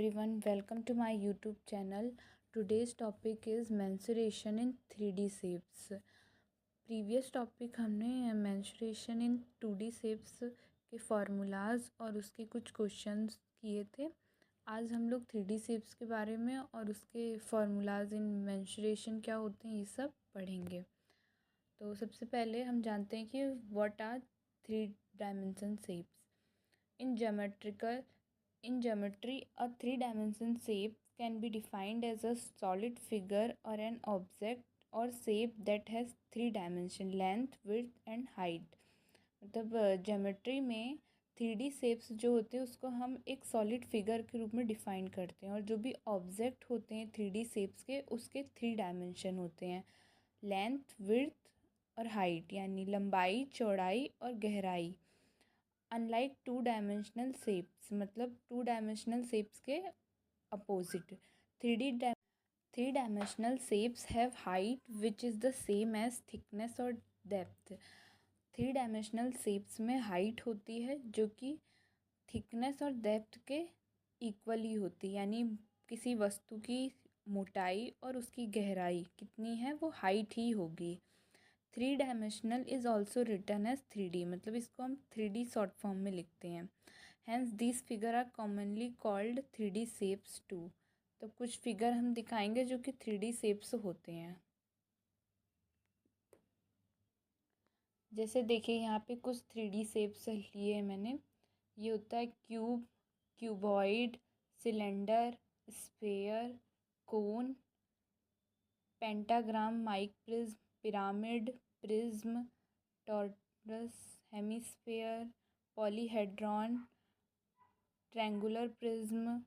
everyone, welcome to my YouTube channel. Today's topic is mensuration in 3D shapes. Previous topic हमने mensuration in 2D shapes के formulas और उसके कुछ questions किए थे। आज हम लोग 3D shapes के बारे में और उसके फार्मूलाज इन mensuration क्या होते हैं ये सब पढ़ेंगे। तो सबसे पहले हम जानते हैं कि what are 3 dimension shapes। In geometry, a three-dimensional shape can be defined as a solid figure or an object or shape that has three dimensions: length, width and height। मतलब ज्योमेट्री में 3D शेप्स जो होते हैं उसको हम एक solid figure के रूप में डिफाइन करते हैं, और जो भी ऑब्जेक्ट होते हैं 3D शेप्स के उसके 3 डायमेंशन होते हैं: लेंथ, विड्थ और हाइट, यानी लंबाई, चौड़ाई और गहराई। अनलाइक 2 डायमेंशनल शेप्स, मतलब 2 डायमेंशनल शेप्स के opposite, 3 dimensional shapes have height which is the same as thickness और डेप्थ। 3 डायमेंशनल शेप्स में हाइट होती है जो कि थिकनेस और डेप्थ के इक्वली होती है, यानी किसी वस्तु की मोटाई और उसकी गहराई कितनी है वो हाइट ही होगी। 3 dimensional is also written as 3D, मतलब इसको हम 3D शॉर्ट फॉर्म में लिखते हैं। Hence this figure are commonly called 3D shapes too. तो कुछ फिगर हम दिखाएंगे जो कि 3D शेप्स होते हैं। जैसे देखिए यहाँ पे कुछ 3D शेप्स लिए हैं मैंने। ये होता है cube, cuboid, cylinder, sphere, cone, pentagram, mike prism, pyramid, prism, torus, hemisphere, polyhedron, triangular prism,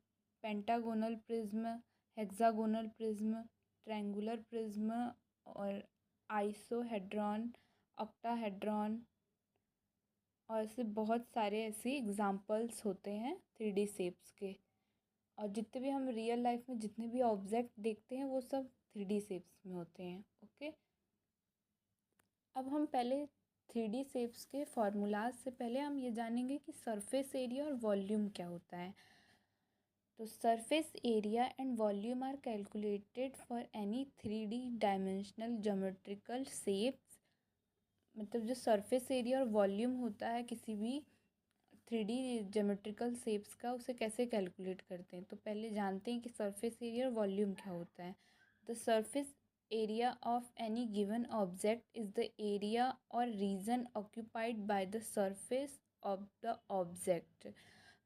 pentagonal prism, hexagonal prism, triangular prism और आइसोहेड्रॉन, ऑक्टाहेड्रॉन, और ऐसे बहुत सारे ऐसे एग्जाम्पल्स होते हैं 3D शेप्स के। और जितने भी हम रियल लाइफ में जितने भी ऑब्जेक्ट देखते हैं वो सब 3D शेप्स में होते हैं। ओके, अब हम पहले 3D शेप्स के फार्मूलाज से पहले हम ये जानेंगे कि सरफेस एरिया और वॉल्यूम क्या होता है। तो surface area and volume are calculated for any 3D dimensional geometrical shapes. मतलब जो सरफेस एरिया और वॉल्यूम होता है किसी भी 3D ज्योमेट्रिकल शेप्स का, उसे कैसे कैलकुलेट करते हैं। तो पहले जानते हैं कि सरफेस एरिया और वॉल्यूम क्या होता है। The surface area of any given object is the area or region occupied by the surface of the object।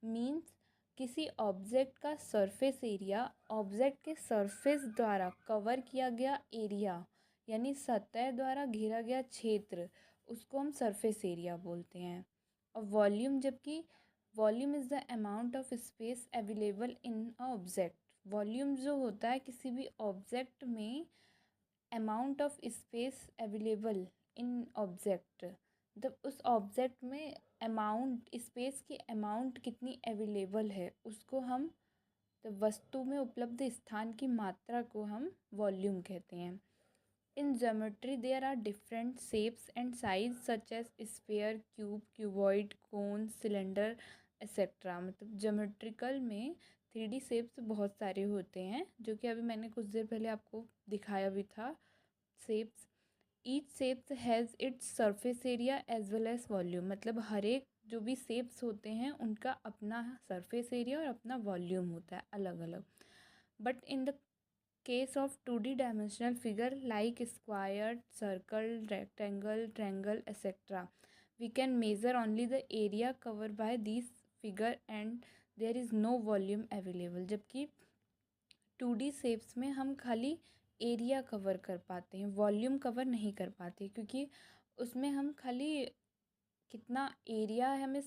means किसी ऑब्जेक्ट का सरफेस एरिया ऑब्जेक्ट के सरफेस द्वारा कवर किया गया एरिया, यानी सतह द्वारा घेरा गया क्षेत्र, उसको हम सरफेस एरिया बोलते हैं। और वॉल्यूम, जबकि volume is the amount of space available in a object. Volume जो होता है किसी भी ऑब्जेक्ट में amount of space available in object, मतलब उस ऑब्जेक्ट में अमाउंट स्पेस की अमाउंट कितनी अवेलेबल है उसको हम, तो वस्तु में उपलब्ध स्थान की मात्रा को हम वॉल्यूम कहते हैं। In geometry there are different shapes and size such as sphere, cube, cuboid, cone, cylinder etcetera. मतलब ज्योमेट्रिकल में 3D शेप्स बहुत सारे होते हैं, जो कि अभी मैंने कुछ देर पहले आपको दिखाया भी था। Shapes, each shapes has its surface area as well as volume. मतलब हर एक जो भी शेप्स होते हैं उनका अपना सरफेस एरिया और अपना वॉल्यूम होता है अलग अलग। But in the case of 2D dimensional figure like square, circle, rectangle, triangle etcetera, we can measure only the area covered by these figure and there is no volume available। जबकि 2D shapes में हम खाली area cover कर पाते हैं, volume cover नहीं कर पाते, क्योंकि उसमें हम खाली कितना एरिया हमें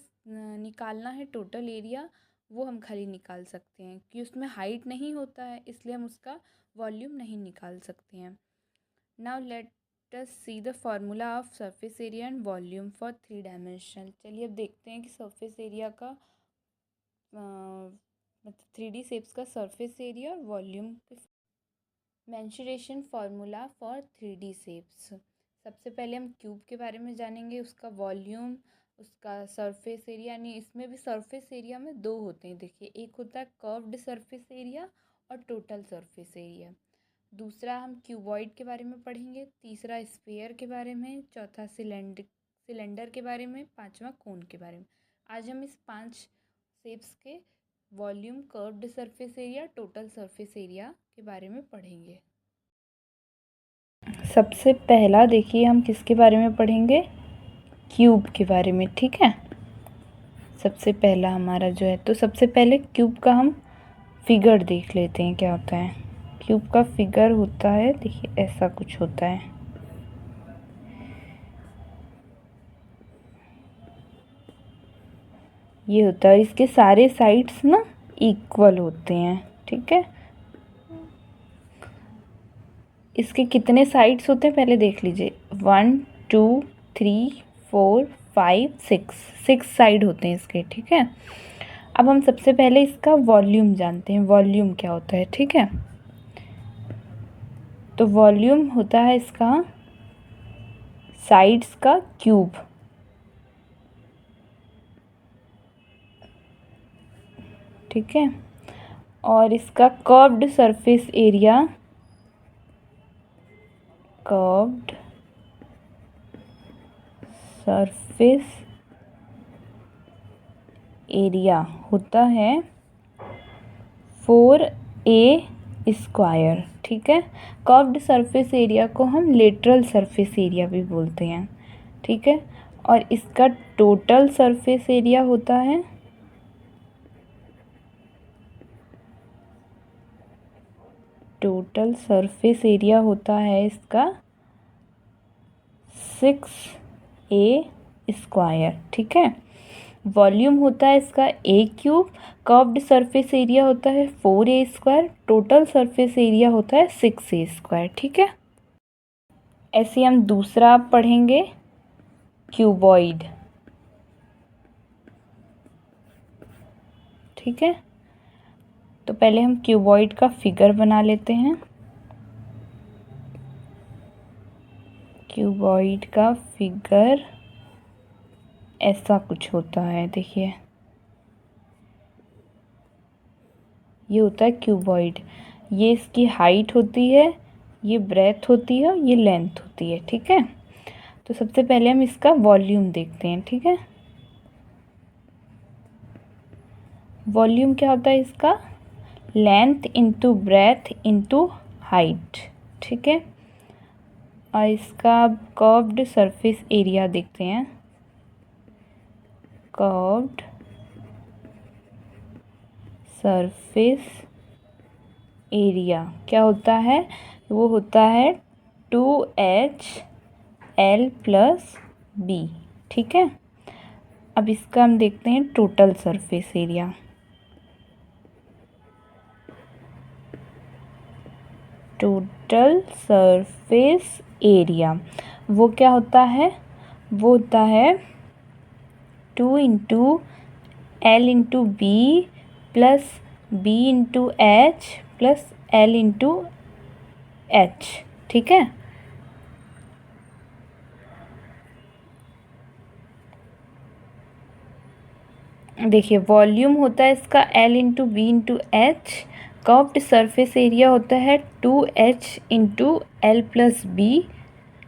निकालना है, टोटल एरिया, वो हम खाली निकाल सकते हैं, कि उसमें हाइट नहीं होता है इसलिए हम उसका वॉल्यूम नहीं निकाल सकते हैं। Now let us see the formula of surface area and volume for 3 dimensional. चलिए अब देखते हैं कि सरफेस एरिया का मतलब 3D शेप्स का सरफेस एरिया और volume. Mensuration formula for 3D shapes. सबसे पहले हम क्यूब के बारे में जानेंगे, उसका वॉल्यूम, उसका सरफेस एरिया, यानी इसमें भी सरफेस एरिया में दो होते हैं। देखिए, एक होता है कर्व्ड सरफेस एरिया और टोटल सरफेस एरिया। दूसरा हम क्यूबॉइड के बारे में पढ़ेंगे, तीसरा स्फीयर के बारे में, चौथा सिलेंडर के बारे में, पांचवा कोन के बारे में। आज हम इस 5 शेप्स के volume, curved surface area, total surface area के बारे में पढ़ेंगे। सबसे पहला देखिए हम किसके बारे में पढ़ेंगे, क्यूब के बारे में। ठीक है, सबसे पहला हमारा जो है, तो सबसे पहले क्यूब का हम फिगर देख लेते हैं क्या होता है। क्यूब का फिगर होता है, देखिए ऐसा कुछ होता है। ये होता है, इसके सारे साइड्स ना इक्वल होते हैं। ठीक है, इसके कितने साइड्स होते हैं पहले देख लीजिए, 1 2 3 4 5 6 साइड होते हैं इसके। ठीक है, अब हम सबसे पहले इसका वॉल्यूम जानते हैं, वॉल्यूम क्या होता है। ठीक है, तो वॉल्यूम होता है इसका साइड्स का क्यूब। ठीक है, और इसका curved surface area, curved surface area होता है 4a²। ठीक है, कर्व्ड सरफेस एरिया को हम लेटरल सरफेस एरिया भी बोलते हैं। ठीक है, और इसका टोटल सरफेस एरिया होता है इसका 6a²। ठीक है, वॉल्यूम होता है इसका a³, कर्व्ड सरफेस एरिया होता है 4a², टोटल सरफेस एरिया होता है 6a²। ठीक है, ऐसे हम दूसरा पढ़ेंगे, क्यूबॉइड। ठीक है, तो पहले हम क्यूबॉइड का फिगर बना लेते हैं। क्यूबॉइड का फिगर ऐसा कुछ होता है, देखिए ये होता है क्यूबॉइड। ये इसकी हाइट होती है, ये ब्रेथ होती है, ये लेंथ होती है। ठीक है, तो सबसे पहले हम इसका वॉल्यूम देखते हैं। ठीक है, वॉल्यूम क्या होता है इसका, length into breadth into height. ठीक है, और इसका कर्व्ड सरफेस एरिया देखते हैं। कर्व्ड सरफेस एरिया क्या होता है, वो होता है 2HL+B। ठीक है, अब इसका हम देखते हैं total surface area. Total surface area वो क्या होता है, वो होता है 2 × L×B + B×H + L×H। ठीक है, देखिए वॉल्यूम होता है इसका L×B×H, कर्व्ड सरफेस एरिया होता है 2H×L+B,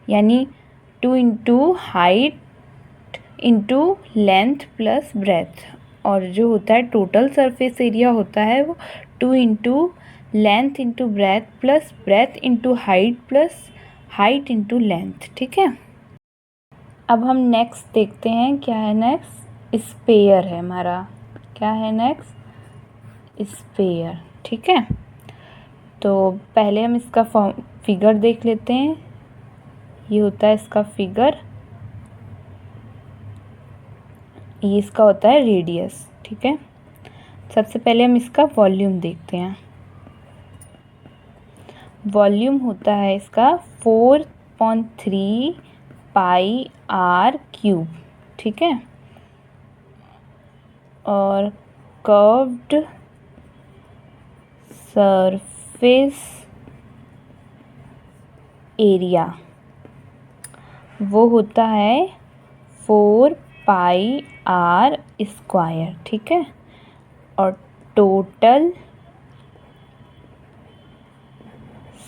यानी 2 × height into length plus breadth, और जो होता है टोटल सरफेस एरिया होता है वो 2 × length into breadth plus breadth into height plus height into length. ठीक है, अब हम नेक्स्ट देखते हैं क्या है। नेक्स्ट स्फीयर है हमारा, क्या है नेक्स्ट, स्फीयर। ठीक है, तो पहले हम इसका फिगर देख लेते हैं। ये होता है इसका फिगर, ये इसका होता है रेडियस। ठीक है, सबसे पहले हम इसका वॉल्यूम देखते हैं। वॉल्यूम होता है इसका 4/3 πr³। ठीक है, और कर्व्ड सरफेस एरिया वो होता है 4 पाई आर स्क्वायर, ठीक है। और टोटल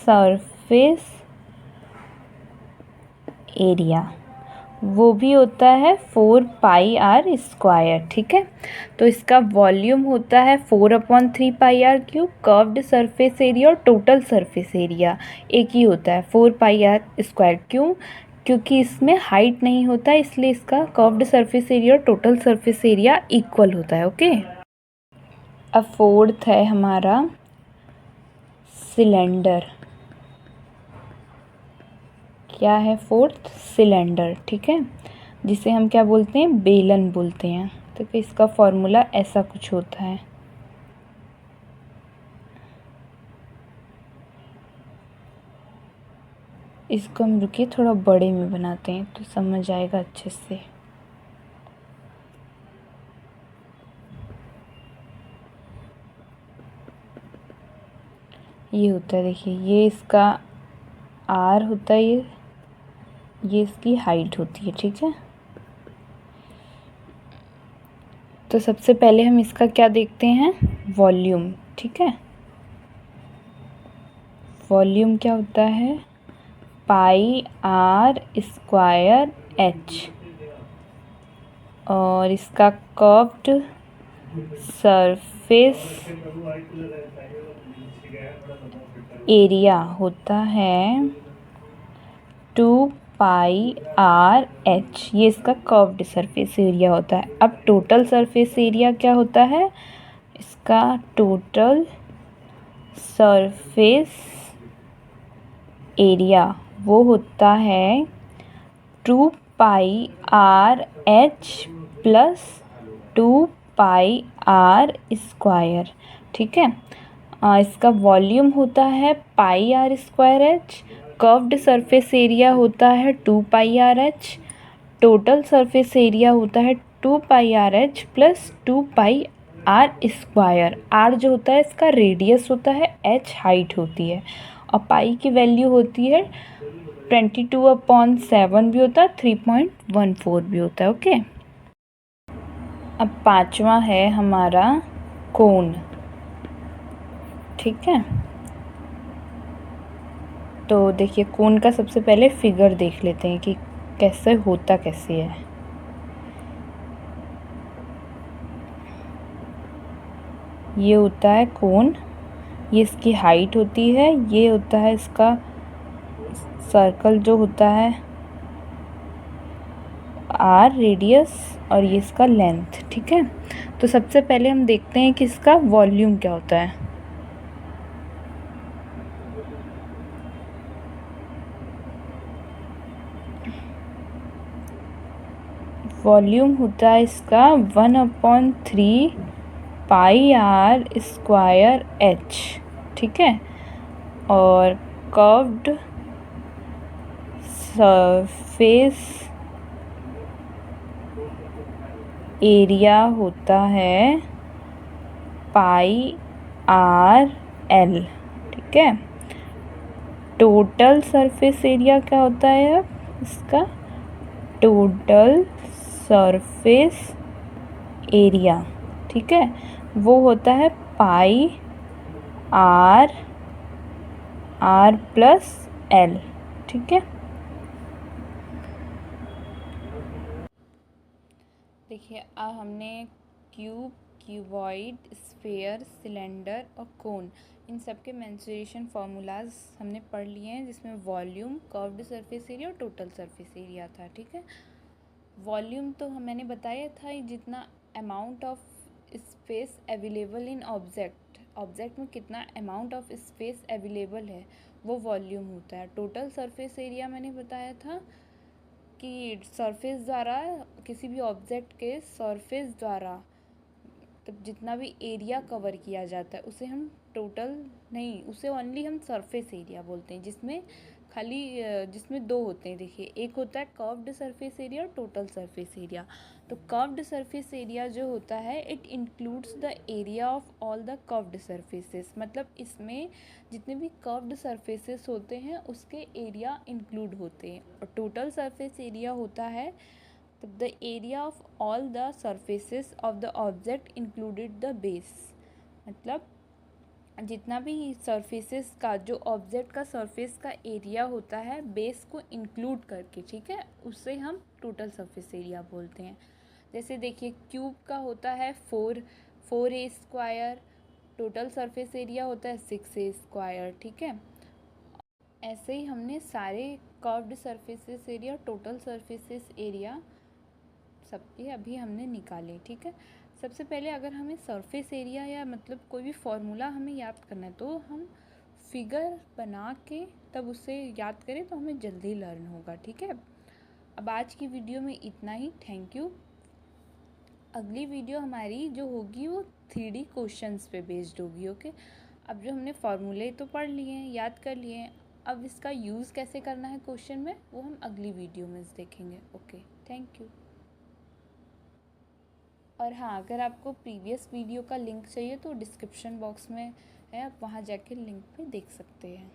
सरफेस एरिया वो भी होता है 4πr², ठीक है। तो इसका वॉल्यूम होता है 4/3πr³, कर्व्ड सरफेस एरिया और टोटल सरफेस एरिया एक ही होता है 4πr²। क्यों? क्योंकि इसमें हाइट नहीं होता है, इसलिए इसका कर्व्ड सरफेस एरिया और टोटल सरफेस एरिया इक्वल होता है, ओके। अब फोर्थ है हमारा सिलेंडर। क्या है फोर्थ? सिलेंडर, ठीक है, जिसे हम क्या बोलते हैं? बेलन बोलते हैं। तो इसका फॉर्मूला ऐसा कुछ होता है। इसको हम रुकिए थोड़ा बड़े में बनाते हैं तो समझ आएगा अच्छे से। ये होता है, देखिए, ये इसका आर होता है, ये इसकी हाइट होती है, ठीक है। तो सबसे पहले हम इसका क्या देखते हैं? वॉल्यूम, ठीक है। वॉल्यूम क्या होता है? πr²h। और इसका कर्व्ड सरफेस एरिया होता है 2πr�h। ये इसका कर्व्ड सरफेस एरिया होता है। अब टोटल सरफेस एरिया क्या होता है? इसका टोटल सरफेस एरिया वो होता है 2πr�h प्लस 2πr², ठीक है। इसका वॉल्यूम होता है πr²h, कर्व्ड सरफेस एरिया होता है 2πr�h, टोटल सरफेस एरिया होता है 2πr�h प्लस 2πr²। r जो होता है इसका रेडियस होता है, h हाइट होती है, और पाई की वैल्यू होती है 22/7 भी होता है, 3.14 भी होता है, ओके। अब पांचवा है हमारा कोन, ठीक है। तो देखिए, कोन का सबसे पहले फिगर देख लेते हैं कि कैसे होता कैसे है। ये होता है कोन, ये इसकी हाइट होती है, ये होता है इसका सर्कल जो होता है आर रेडियस, और ये इसका लेंथ, ठीक है। तो सबसे पहले हम देखते हैं कि इसका वॉल्यूम क्या होता है। वॉल्यूम होता है इसका 1/3πr²h, ठीक है। और कर्व्ड सरफेस एरिया होता है πr_l, ठीक है। टोटल सरफेस एरिया क्या होता है? अब इसका टोटल सरफेस एरिया, ठीक है, वो होता है πr+l, ठीक है। देखिए, अब हमने क्यूब, क्यूबॉइड, स्फेयर, सिलेंडर और कोन, इन सब के मेंसुरेशन फार्मूलाज हमने पढ़ लिए हैं, जिसमें वॉल्यूम, कर्व्ड सरफेस एरिया और टोटल सरफेस एरिया था, ठीक है। वॉल्यूम तो मैंने बताया था, जितना amount of space available in object में कितना अमाउंट ऑफ स्पेस अवेलेबल है वो वॉल्यूम होता है। टोटल सरफेस एरिया मैंने बताया था कि सरफेस द्वारा, किसी भी ऑब्जेक्ट के सरफेस द्वारा तब जितना भी एरिया कवर किया जाता है उसे हम टोटल नहीं, उसे ओनली हम सरफेस एरिया बोलते हैं, जिसमें दो होते हैं। देखिए, एक होता है कर्व्ड सरफेस एरिया और टोटल सरफेस एरिया। तो कर्व्ड सरफेस एरिया जो होता है, it includes the area of all the curved surfaces, मतलब इसमें जितने भी कर्व्ड सरफेसेस होते हैं उसके एरिया इंक्लूड होते हैं। और टोटल सरफेस एरिया होता है तब the area of all the surfaces of the object included the base, मतलब जितना भी सरफेसेस का, जो ऑब्जेक्ट का सरफेस का एरिया होता है बेस को इंक्लूड करके, ठीक है, उससे हम टोटल सरफेस एरिया बोलते हैं। जैसे देखिए क्यूब का होता है 4a², टोटल सरफेस एरिया होता है 6a², ठीक है। ऐसे ही हमने सारे curved surfaces area, total surfaces area सबके अभी हमने निकाले, ठीक है। सबसे पहले अगर हमें सरफेस एरिया या मतलब कोई भी फॉर्मूला हमें याद करना है तो हम फिगर बना के तब उससे याद करें तो हमें जल्दी लर्न होगा, ठीक है। अब आज की वीडियो में इतना ही, थैंक यू। अगली वीडियो हमारी जो होगी वो 3D क्वेश्चंस पे बेस्ड होगी, ओके। अब जो हमने फार्मूले तो पढ़ लिए हैं, याद कर लिए हैं, अब इसका यूज़ कैसे करना है क्वेश्चन में वो हम अगली वीडियो में देखेंगे, ओके। Thank you. और हाँ, अगर आपको प्रीवियस वीडियो का लिंक चाहिए तो डिस्क्रिप्शन बॉक्स में है, आप वहाँ जाके लिंक पे देख सकते हैं।